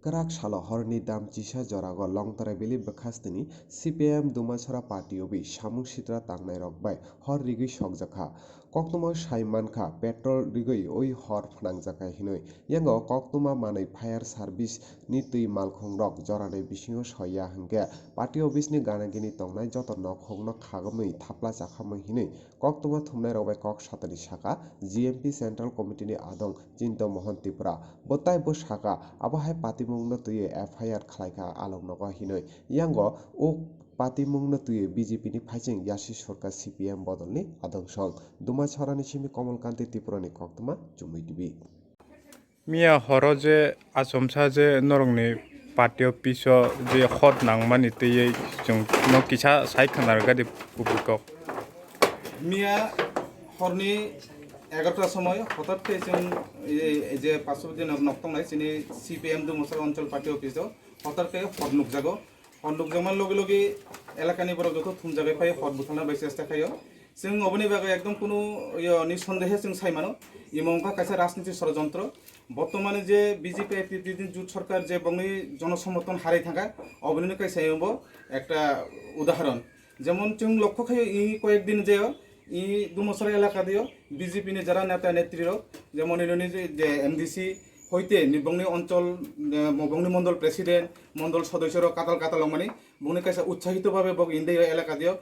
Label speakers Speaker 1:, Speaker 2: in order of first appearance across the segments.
Speaker 1: Kerak salo horni dam cisa jorago longtara bili bekhastini CPM Dumasara Party obi samung sitra tangnai rokbai hor rigui sokjakha koktuma saimankha petrol rigui oi hor phnangjakai hinui yango koktuma manui fire service ni tui malkhung rok joranai bisingo soya hingke party office ni ganagini tongnai joto nokhong no khagomui thapla chakhamui hinui koktuma thumnai rokbai kok satani saka GMP Central Committee ni adong Chinto Mohan Tripura botai bo saka abohai patimung no tuye FIR khlaika alognogo hinui yango o patimung no tuye BJP ni phaising Yashi Sarkar CPM bodolni adongshong Dumasarani simi Komalkanti Tripura ni koktuma Chumui TV
Speaker 2: Mia horo je asomsa je norongni party office je hot nangmani tei jong no kisa saikhanar gadi publikok
Speaker 3: মিয়া হরনি 11টার সময় হঠাৎ এই যে পার্শ্ববর্তী নক্তংনাই চিনি CPM দুমসার অঞ্চল party অফিসে হঠাৎ হর নুকজাগো হর নুকজামার লগে লগে এলাকানি বড় যত থুম জায়গায় পাই হর বুথানা বাইসে চেষ্টা খাইও जों अबनि बागै एकदम কোনো নিঃসন্দেহে जों সাইমানো ইমংকা কাছে রাজনীতি ষড়যন্ত্র বর্তমানে যে বিজেপি জুট সরকার যে বংনি জনসমর্থন হারাই থাকা অবনি কাছে একটা উদাহরণ যেমন जों লক্ষ্য খাইও ই কয়েকদিন যে ই দুমসরা এলাকা দিও বিজেপি নি যারা নেতা নেত্রীর যেমন ইনি যে MDC হইতে বংনি অঞ্চল বংনি মন্ডল প্রেসিডেন্ট মন্ডল সদস্যর কাতাল কাতাল মানে বংনি কাছে উৎসাহিতভাবে বগ ইন্দি এলাকা দিও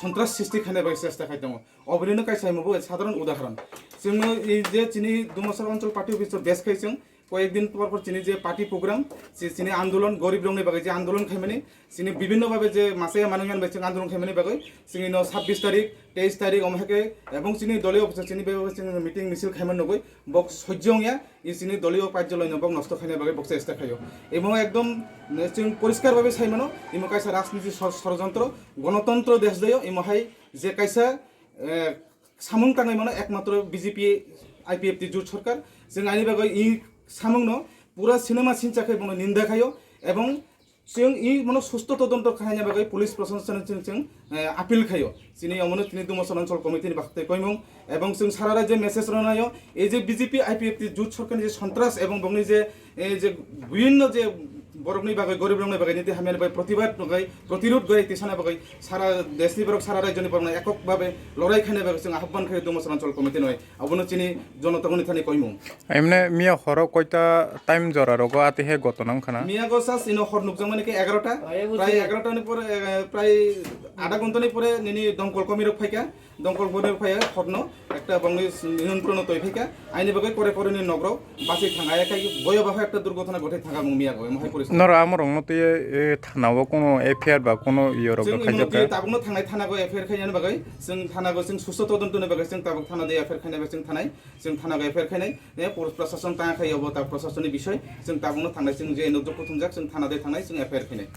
Speaker 3: সন্ত্রাস সৃষ্টি খানে বাই চেষ্টা খাইতাম অবরিনো কাছে মবো সাধারণ উদাহরণ जों এই যে চিনি দুমসরা অঞ্চল পার্টি অফিস বেশ খাইছেন কয়েকদিন পর চিনি যে পার্টি প্রোগ্রাম চিনি আন্দোলন গরিব রংনি বাগে যে আন্দোলন খাইমানি চিনি বিভিন্নভাবে যে মাসে মানুষজন বেছে আন্দোলন খাইমানি বাগে চিনি 26 তারিখ 23 তারিখ অমহাকে এবং চিনি দলীয় অফিস চিনি মিটিং মিছিল খাইমান নগৈ বক সহ্যংয়া ই চিনি দলীয় কার্যালয় নবক নষ্ট খাইনে বাগে বক চেষ্টা খাইও এবং একদম পরিষ্কারভাবে সাইমানো ইমো কাইসা রাজনীতি ষড়যন্ত্র গণতন্ত্র দেশ দেয় ইমহাই যে কাইসা সামুং টাঙাই মানে একমাত্র বিজেপি IPFT জোট সরকার जों आइनि बागै इ सामंनो पूरा सिनेमा सिनचाखै बनो निंदा खायो एवं जों इ मनो सुस्थ तदন্ত खायना बागै पुलिस प्रशासन जों आपिल खायो चिनि अमनो तिनि दुमसर अञ्चल कमिटिनि बाखते कयमं एवं जों सारा राज्य मेसेज रनायो ए जे बिजेपि IPFT जुट सरकारनि जे सन्त्रास एवं बंनि जे বিভিন্ন যে বরকনি বাগै গরিব রংনি বাগै নীতি হামিয়ানি বাগै প্রতিবাদ বাগै প্রতিরোধ গৈ তিসানা বাগै সারা দেশনি বরক সারা রাজ্যনি বরক এককভাবে লড়াই খানে বাগै जों আহ্বান খাই দুমসর অঞ্চল কমিটি নয় অবনো চিনি জনতাগনি থানি কইমু
Speaker 2: এমনে মিয়া হরো কয়টা টাইম জরা রগো আতে হে গতনাং খানা
Speaker 3: মিয়া গসাস ইনো হর নুকজাং মানে কি 11টা প্রায় 11টা নি পরে প্রায় আধা ঘন্টা নি পরে নিনি দমকল কমিরক ফাইকা দমকল কমিরক ফাইয়া হরনো একটা বংনি নিয়ন্ত্রণ তৈ ফাইকা আইনি বাগৈ করে করে নি নগর বাসি থাঙ্গা একাই ভয়াবহ একটা দুর্ঘটনা ঘটে থাকা মিয়া গয় মহাই পরিস্থিতি
Speaker 2: নর আমর রংনতে থানাও কোনো এফআইআর বা কোনো ইয়র খাইজাকা
Speaker 3: তাবুনো থাंनाय थानागो एफआईआर खायनानै बागै जों थानागो जों सुस्थ तदन्तनि बागै जों ताबुक थाना दे एफआईआर खायनाय जों थानाय जों थानागो एफआईआर खायनाय प्रशासन ता खायबो ता प्रशासननि बिषय जों ताबुनो थांनाय जों जे नजर कुथुमजाक जों थाना दे थांनाय जों एफआईआर खायनाय